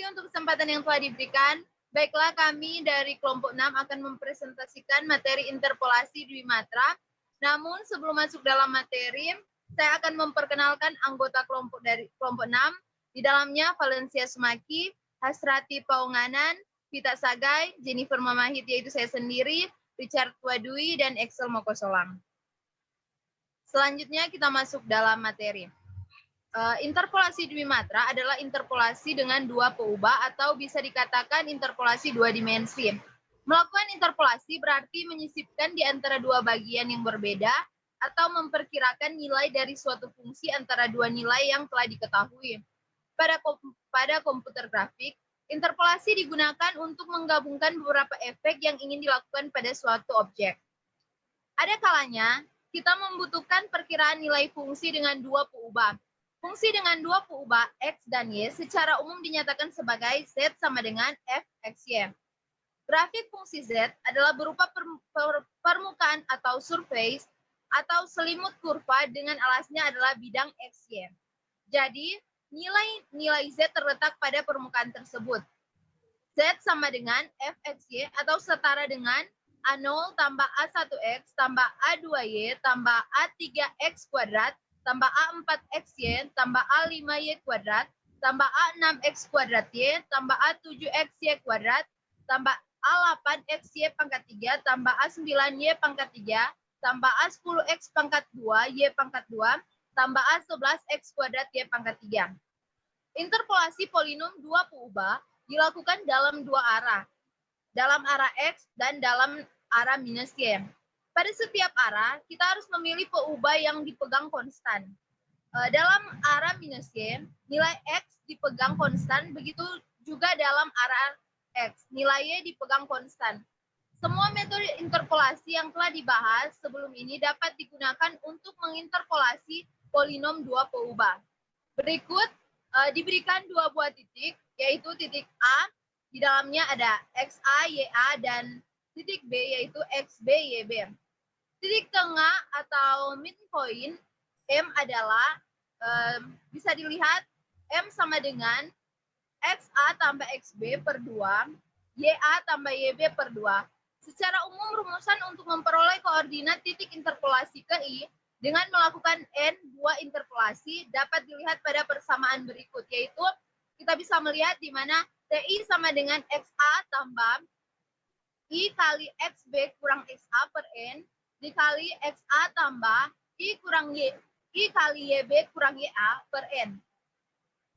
kasih untuk kesempatan yang telah diberikan. Baiklah, kami dari kelompok 6 akan mempresentasikan materi interpolasi Dwimatra. Namun sebelum masuk dalam materi, saya akan memperkenalkan anggota kelompok dari kelompok 6. Di dalamnya Valencia Sumaki, Hasrati Paunganan, Vita Sagai, Jennifer Mamahit yaitu saya sendiri, Richard Wadui, dan Excel Mokosolang. Selanjutnya kita masuk dalam materi. Interpolasi Dwimatra adalah interpolasi dengan dua peubah atau bisa dikatakan interpolasi dua dimensi. Melakukan interpolasi berarti menyisipkan di antara dua bagian yang berbeda atau memperkirakan nilai dari suatu fungsi antara dua nilai yang telah diketahui. Pada komputer grafik, interpolasi digunakan untuk menggabungkan beberapa efek yang ingin dilakukan pada suatu objek. Ada kalanya kita membutuhkan perkiraan nilai fungsi dengan dua peubah. Fungsi dengan dua peubah X dan Y secara umum dinyatakan sebagai Z sama dengan Fxy. Grafik fungsi Z adalah berupa permukaan atau surface atau selimut kurva dengan alasnya adalah bidang XY. Jadi, nilai Z terletak pada permukaan tersebut. Z sama dengan Fxy atau setara dengan A0 tambah A1X tambah A2Y tambah A3X kuadrat tambah A4XY, tambah A5Y kuadrat, tambah A6X kuadrat Y, tambah A7XY kuadrat, tambah A8XY pangkat 3, tambah A9Y pangkat 3, tambah A10X pangkat 2, Y pangkat 2, tambah A11X kuadrat Y pangkat 3. Interpolasi polinom dua peubah dilakukan dalam dua arah, dalam arah X dan dalam arah minus Y. Pada setiap arah, kita harus memilih peubah yang dipegang konstan. Dalam arah minus Y, nilai X dipegang konstan, begitu juga dalam arah X, nilai Y dipegang konstan. Semua metode interpolasi yang telah dibahas sebelum ini dapat digunakan untuk menginterpolasi polinom dua peubah. Berikut diberikan dua buah titik, yaitu titik A, di dalamnya ada XA, YA, dan titik B, yaitu XB, YB. Titik tengah atau midpoint M adalah, bisa dilihat, M sama dengan XA tambah XB per 2, YA tambah YB per 2. Secara umum, rumusan untuk memperoleh koordinat titik interpolasi ke I dengan melakukan N buah interpolasi dapat dilihat pada persamaan berikut, yaitu kita bisa melihat di mana TI sama dengan XA tambah I kali XB kurang XA per N, dikali XA tambah I kali YB kurang YA per N.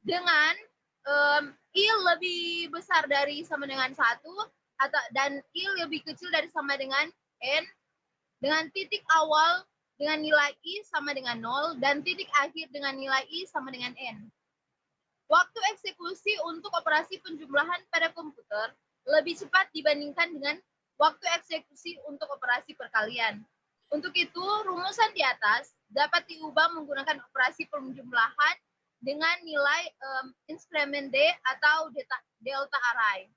Dengan I lebih besar dari sama dengan 1, dan I lebih kecil dari sama dengan N, dengan titik awal dengan nilai I sama dengan 0, dan titik akhir dengan nilai I sama dengan N. Waktu eksekusi untuk operasi penjumlahan pada komputer lebih cepat dibandingkan dengan waktu eksekusi untuk operasi perkalian. Untuk itu, rumusan di atas dapat diubah menggunakan operasi penjumlahan dengan nilai inskremen D atau delta array.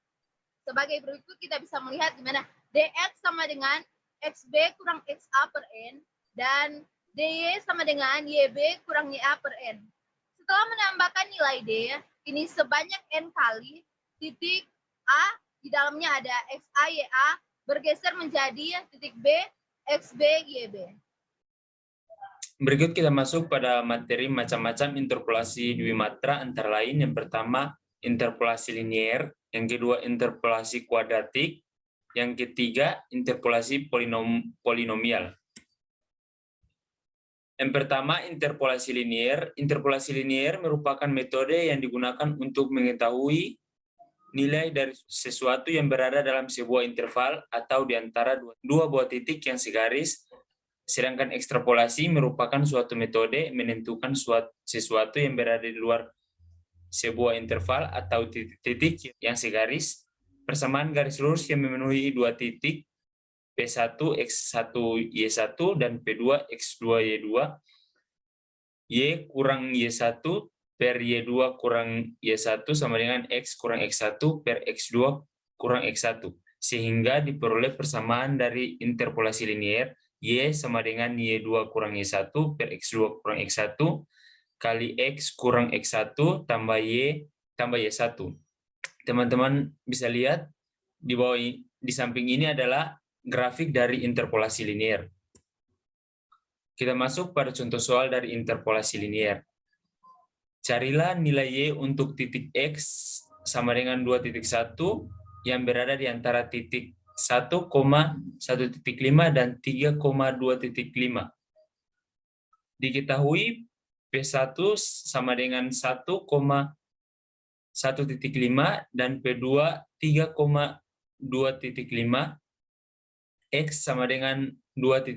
Sebagai berikut kita bisa melihat di mana DX sama dengan XB kurang XA per N dan DY sama dengan YB kurang YA per N. Setelah menambahkan nilai D, ini sebanyak N kali, titik A di dalamnya ada XA, YA bergeser menjadi titik B, XB, YB. Berikut kita masuk pada materi macam-macam interpolasi Dwimatra, antara lain yang pertama interpolasi linier, yang kedua interpolasi kuadratik, yang ketiga interpolasi polinomial. Yang pertama interpolasi linier. Interpolasi linier merupakan metode yang digunakan untuk mengetahui nilai dari sesuatu yang berada dalam sebuah interval atau di antara dua buah titik yang segaris. Sedangkan ekstrapolasi merupakan suatu metode menentukan sesuatu yang berada di luar sebuah interval atau titik yang segaris. Persamaan garis lurus yang memenuhi dua titik P1 X1 Y1 dan P2 X2 Y2, Y kurang Y1 per Y2 kurang Y1 sama dengan X kurang X1 per X2 kurang X1, sehingga diperoleh persamaan dari interpolasi linier Y sama dengan Y2 kurang Y1 per X2 kurang X1 kali X kurang X1 tambah Y tambah Y1. teman-teman bisa lihat di bawah di samping ini adalah grafik dari interpolasi linier. Kita masuk pada contoh soal dari interpolasi linier. Carilah nilai Y untuk titik X sama dengan 2.1 yang berada di antara titik 1,1.5 dan 3,2.5. Diketahui P1 sama dengan 1,1.5 dan P2 3,2.5. X sama dengan 2.1,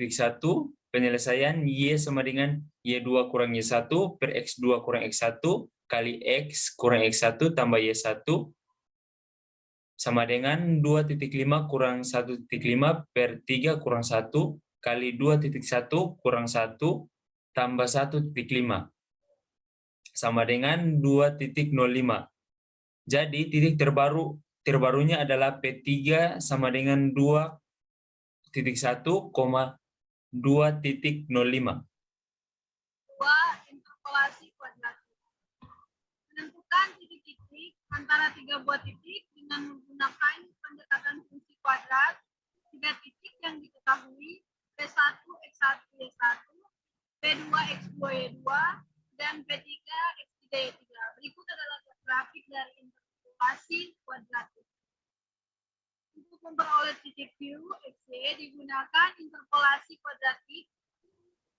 penyelesaian Y sama dengan Y2 kurang Y1 per X2 kurang X1 kali X kurang X1 tambah Y1 sama dengan 2.5 kurang 1.5 per 3 kurang 1 kali 2.1 kurang 1 tambah 1.5 sama dengan 2.05. Jadi titik terbarunya adalah P3 sama dengan 2.1,2.05. Interpolasi kuadratik. Menentukan titik-titik antara tiga buah titik dengan menggunakan pendekatan fungsi kuadrat. Tiga titik yang diketahui P1 X1 Y1, P2 X2 Y2, dan P3 X3 Y3. Berikut adalah grafik dari interpolasi kuadratik. Untuk memperoleh titik Q, XY digunakan interpolasi kuadratik.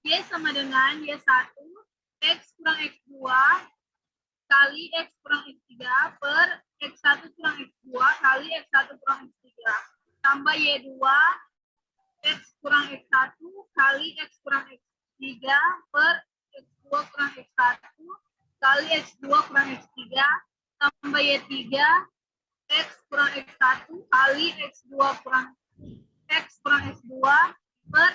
Y sama dengan Y1, X kurang X2, kali X kurang X3, per X1 kurang X2, kali X1 kurang X3. Tambah Y2, X kurang X1, kali X kurang X3, per X2 kurang X1, kali X2 kurang X3, tambah Y3, X kurang X1 kali X2 kurang X2 per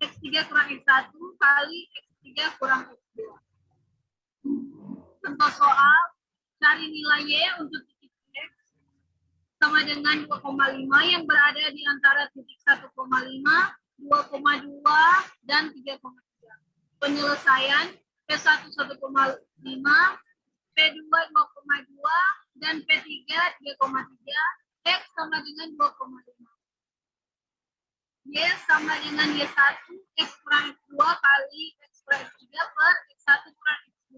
X3 kurang X1 kali X3 kurang X2. Contoh soal, cari nilai Y untuk titik X sama dengan 2,5 yang berada di antara titik 1,5, 2,2, dan 3,3. Penyelesaian P1 1,5, P2 2,2, dan P3 3,3, X sama dengan 2,5. Y sama dengan Y1, X kurang X2 kali X kurang X3 per X1 kurang X2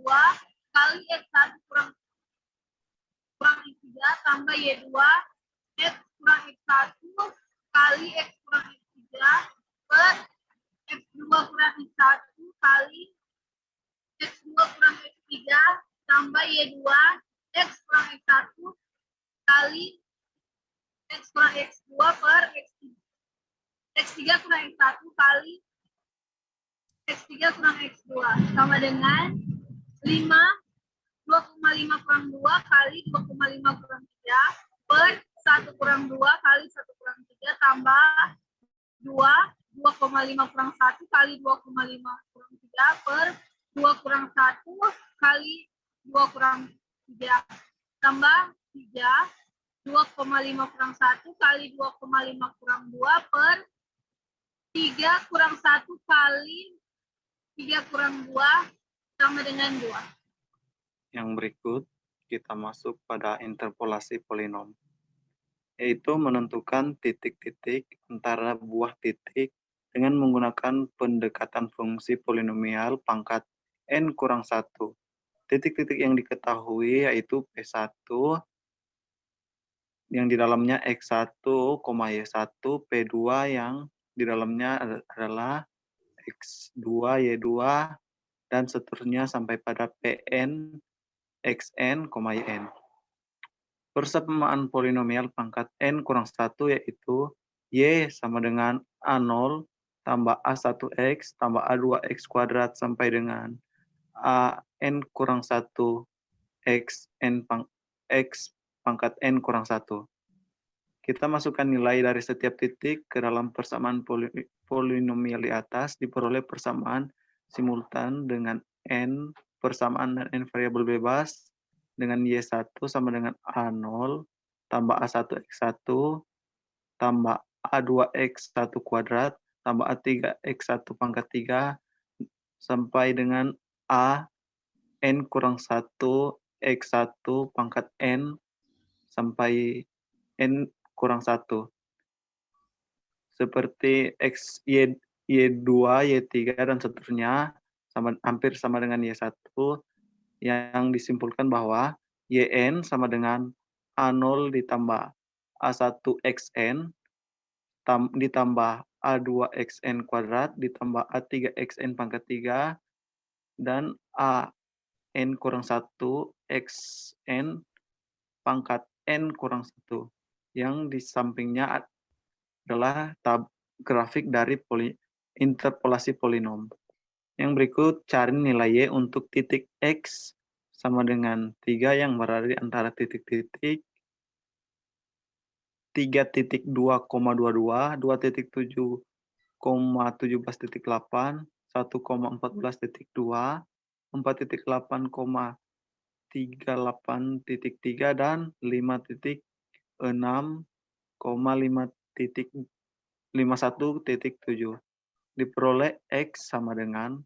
kali X1 kurang X3 tambah Y2, X kurang X1 kali X kurang X3 per X2 kurang X1 kali X2 kurang X3 tambah Y2, X kurang X1 kali X kurang X2 per X3 kurang X1 kali X3 kurang X2 sama dengan 2,5 kurang 2 kali 2,5 kurang 3 per 1 kurang 2 kali 1 kurang 3 tambah 2,5 kurang 1 kali 2,5 kurang 3 per 2 kurang 1 kali 2 kurang 3 tambah 3, 2,5 kurang 1 kali 2,5 kurang 2 per 3 kurang 1 kali 3 kurang 2 sama dengan 2. Yang berikut kita masuk pada interpolasi polinom, yaitu menentukan titik-titik antara buah titik dengan menggunakan pendekatan fungsi polinomial pangkat n kurang 1. Titik-titik yang diketahui yaitu P1 yang di dalamnya X1, Y1, P2 yang di dalamnya adalah X2, Y2, dan seterusnya sampai pada Pn, Xn, Yn. Persamaan polinomial pangkat n kurang 1 yaitu Y sama dengan A0 tambah A1X tambah A2X kuadrat sampai dengan An kurang 1 X pangkat n kurang 1. Kita masukkan nilai dari setiap titik ke dalam persamaan polinomial di atas, diperoleh persamaan simultan dengan n persamaan dan n variabel bebas dengan Y1 sama dengan A0 tambah A1X1 tambah A2X1 kuadrat tambah A3X1 pangkat 3 sampai dengan A n kurang 1 X1 pangkat n sampai N kurang 1. Seperti X, Y2, Y3, dan seterusnya hampir sama dengan Y1, yang disimpulkan bahwa YN sama dengan A0 ditambah A1XN ditambah A2XN kuadrat ditambah A3XN pangkat 3 dan AN kurang 1 XN pangkat N kurang 1. Yang di sampingnya adalah grafik dari interpolasi polinom. Yang berikut cari nilai Y untuk titik X sama dengan 3 yang berada di antara titik-titik 3.2,22, 2.7,17.8, 1,14.2, 4.8,38.3, dan 5.6,51.7. Diperoleh X sama dengan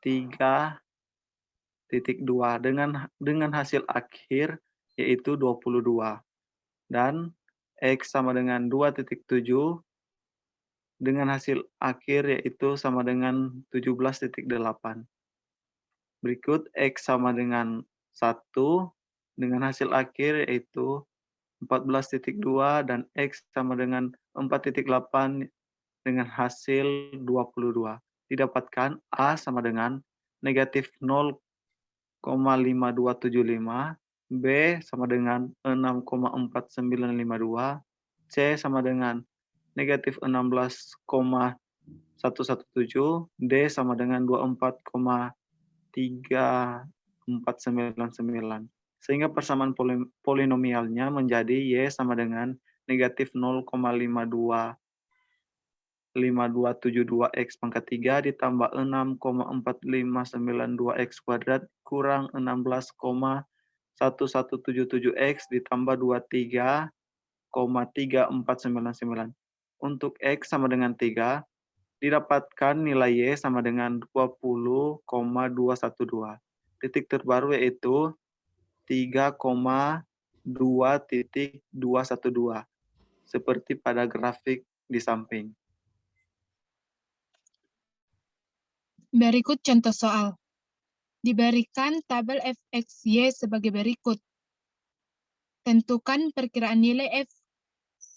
3.2 dengan hasil akhir yaitu 22 dan X sama dengan 2.7 dengan hasil akhir yaitu sama dengan 17.8. Berikut X sama dengan 1 dengan hasil akhir yaitu 14.2 dan X sama dengan 4.8 dengan hasil 22. Didapatkan A sama dengan negatif 0,5275, B sama dengan 6,4952, C sama dengan negatif 16,117, D sama dengan 24,3499. Sehingga persamaan polinomialnya menjadi Y sama dengan negatif 0,5272X pangkat 3 ditambah 6,4592X kuadrat kurang 16,1177X ditambah 23,3499. Untuk X sama dengan 3, didapatkan nilai Y sama dengan 20,212. Titik terbaru yaitu 3,2.212, seperti pada grafik di samping. Berikut contoh soal. Diberikan tabel fxy sebagai berikut. Tentukan perkiraan nilai f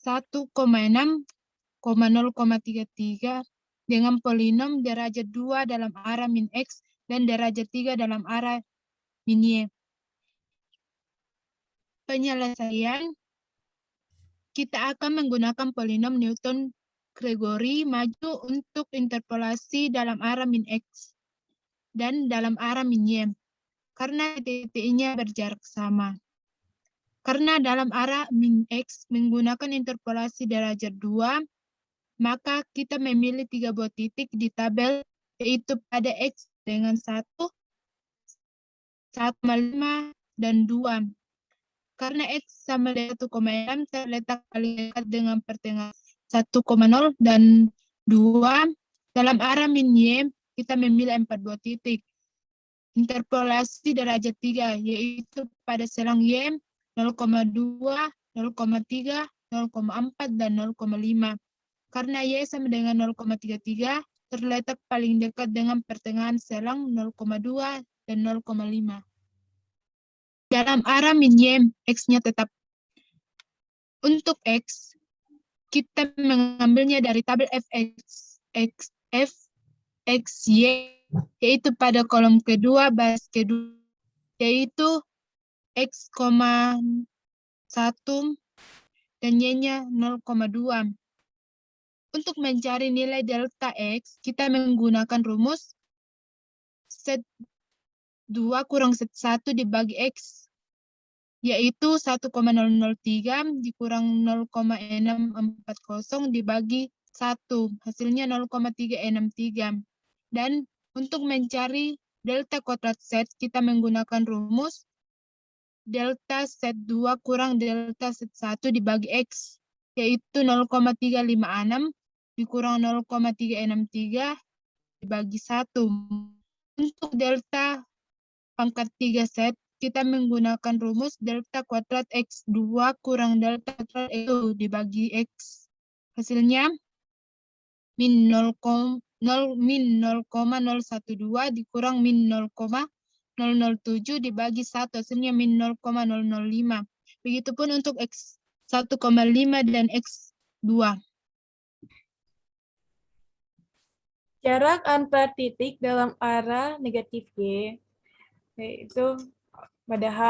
1,6,033 dengan polinom derajat 2 dalam arah min x dan derajat 3 dalam arah min y. Penyelesaian, kita akan menggunakan polinom Newton-Gregory maju untuk interpolasi dalam arah min x dan dalam arah min y, karena titiknya berjarak sama. Karena dalam arah min x menggunakan interpolasi derajat 2, maka kita memilih 3 buah titik di tabel, yaitu pada x dengan 1, 1,5, dan 2. Karena x sama dengan 1,6 terletak paling dekat dengan pertengahan 1,0 dan 2. Dalam arah min y, kita memilih 4 buah titik. Interpolasi derajat 3, yaitu pada selang y 0,2, 0,3, 0,4, dan 0,5. Karena y sama dengan 0,33, terletak paling dekat dengan pertengahan selang 0,2 dan 0,5. Dalam arah min y, x-nya tetap. Untuk x, kita mengambilnya dari tabel fxy, yaitu pada kolom kedua, baris kedua, yaitu x,1 dan y-nya 0,2. Untuk mencari nilai delta x, kita menggunakan rumus set 2 kurang set 1 dibagi x, yaitu 1,003 dikurang 0,640 dibagi 1, hasilnya 0,363. Dan untuk mencari delta kuadrat set, kita menggunakan rumus delta set 2 kurang delta set 1 dibagi x, yaitu 0,356 dikurang 0,363 dibagi 1. Untuk delta pangkat 3 set, kita menggunakan rumus delta kuadrat X2 kurang delta kuadrat X2 dibagi X. Hasilnya min 0,012 dikurang min 0,007 dibagi 1. Hasilnya min 0,005. Begitupun untuk X 1,5 dan X2. Jarak antar titik dalam arah negatif Y, yaitu pada H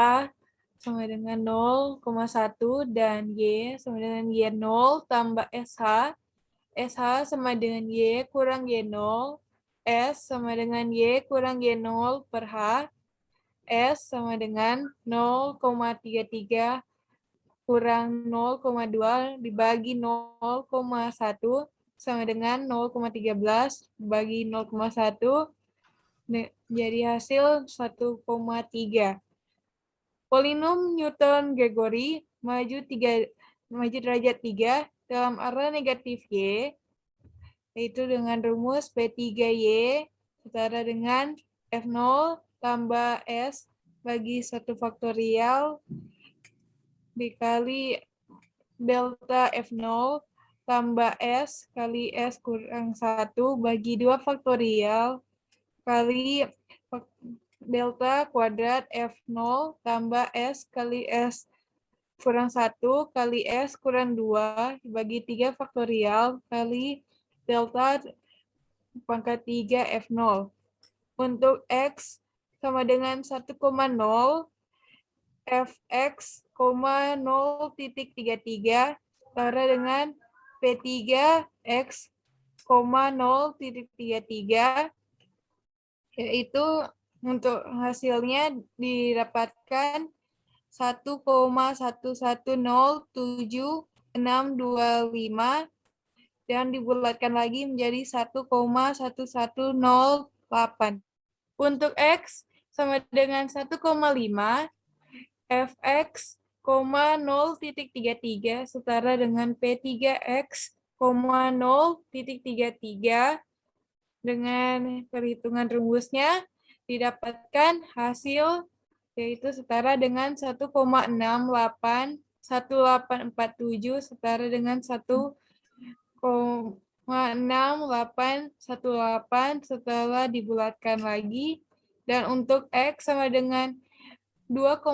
sama dengan 0,1 dan Y sama dengan Y0 tambah SH. SH sama dengan Y kurang Y0. S sama dengan Y kurang Y0 per H. S sama dengan 0,33 kurang 0,2 dibagi 0,1 sama dengan 0,13 bagi 0,1 jadi hasil 1,3. Polinom Newton-Gregory maju derajat 3 dalam arah negatif Y, yaitu dengan rumus P3Y setara dengan F0 tambah S bagi 1 faktorial dikali delta F0 tambah S kali S kurang 1 bagi 2 faktorial kali delta kuadrat F0 tambah S kali S kurang 1 kali S kurang 2 dibagi 3 faktorial kali delta pangkat 3 F0. Untuk X sama dengan 1,0, Fx, 0,33 setara dengan P3X, 0,33, yaitu untuk hasilnya didapatkan 1,1107625 dan dibulatkan lagi menjadi 1,1108. Untuk X sama dengan 1,5, Fx, 0,33 setara dengan P3X, 0,33 dengan perhitungan rumusnya didapatkan hasil yaitu setara dengan 1,681847 setara dengan 1,6818 setelah dibulatkan lagi. Dan untuk X sama dengan 2,0,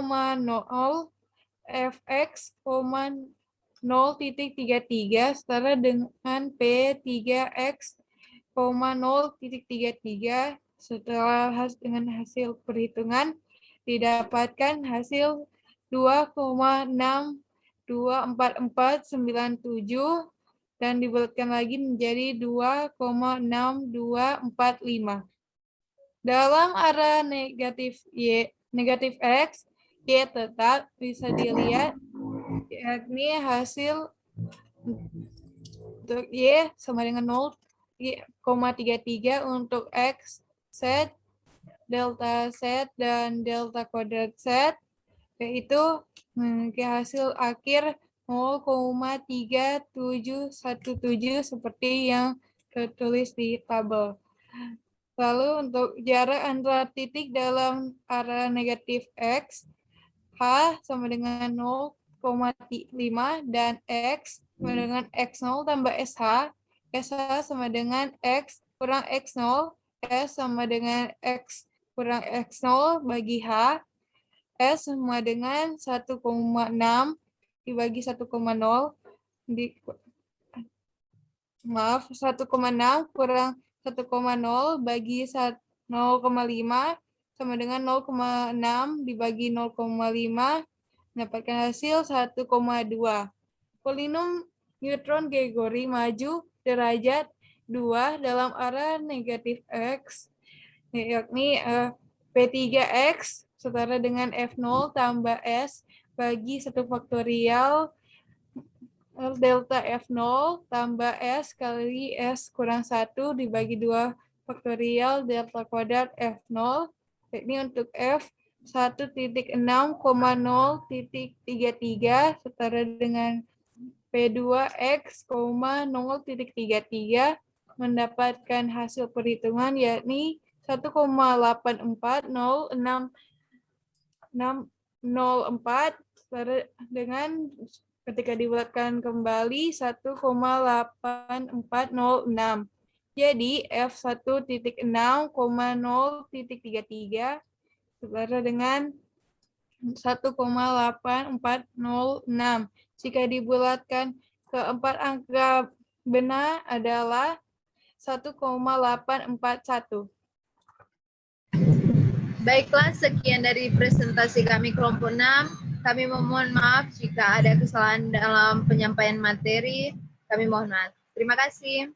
Fx, 0,33 setara dengan P3X, 0,33 setelah dengan hasil perhitungan didapatkan hasil 2,62447 dan dibulatkan lagi menjadi 2,6245. Dalam arah negatif X, Y tetap bisa dilihat, yakni hasil untuk Y sama dengan 0,33 untuk X, Z, delta Z, dan delta kuadrat Z, yaitu memiliki hasil akhir 0,3717 seperti yang tertulis di tabel. Lalu untuk jarak antara titik dalam arah negatif X, H sama dengan 0,5 dan X sama dengan X0 tambah SH, SH sama dengan X kurang X0, S sama dengan X kurang X0 bagi H, S sama dengan 1,6 dibagi 1,0 1,6 kurang 1,0 bagi 0,5 sama dengan 0,6 dibagi 0,5 mendapatkan hasil 1,2. Polinom Newton-Gregory maju derajat 2 dalam arah negatif X, yakni P3X setara dengan F0 tambah S bagi 1 faktorial delta F0 tambah S kali S kurang 1 dibagi 2 faktorial delta kuadrat F0. Ini untuk F 1,0,033 setara dengan P2X, 0,33 mendapatkan hasil perhitungan yakni 1,84064 dengan ketika dibulatkan kembali 1,8406. Jadi F1.6,0.33 setara dengan 1,8406. Jika dibulatkan keempat angka benar adalah 1,841. Baiklah, sekian dari presentasi kami kelompok 6. Kami memohon maaf jika ada kesalahan dalam penyampaian materi. Kami mohon maaf. Terima kasih.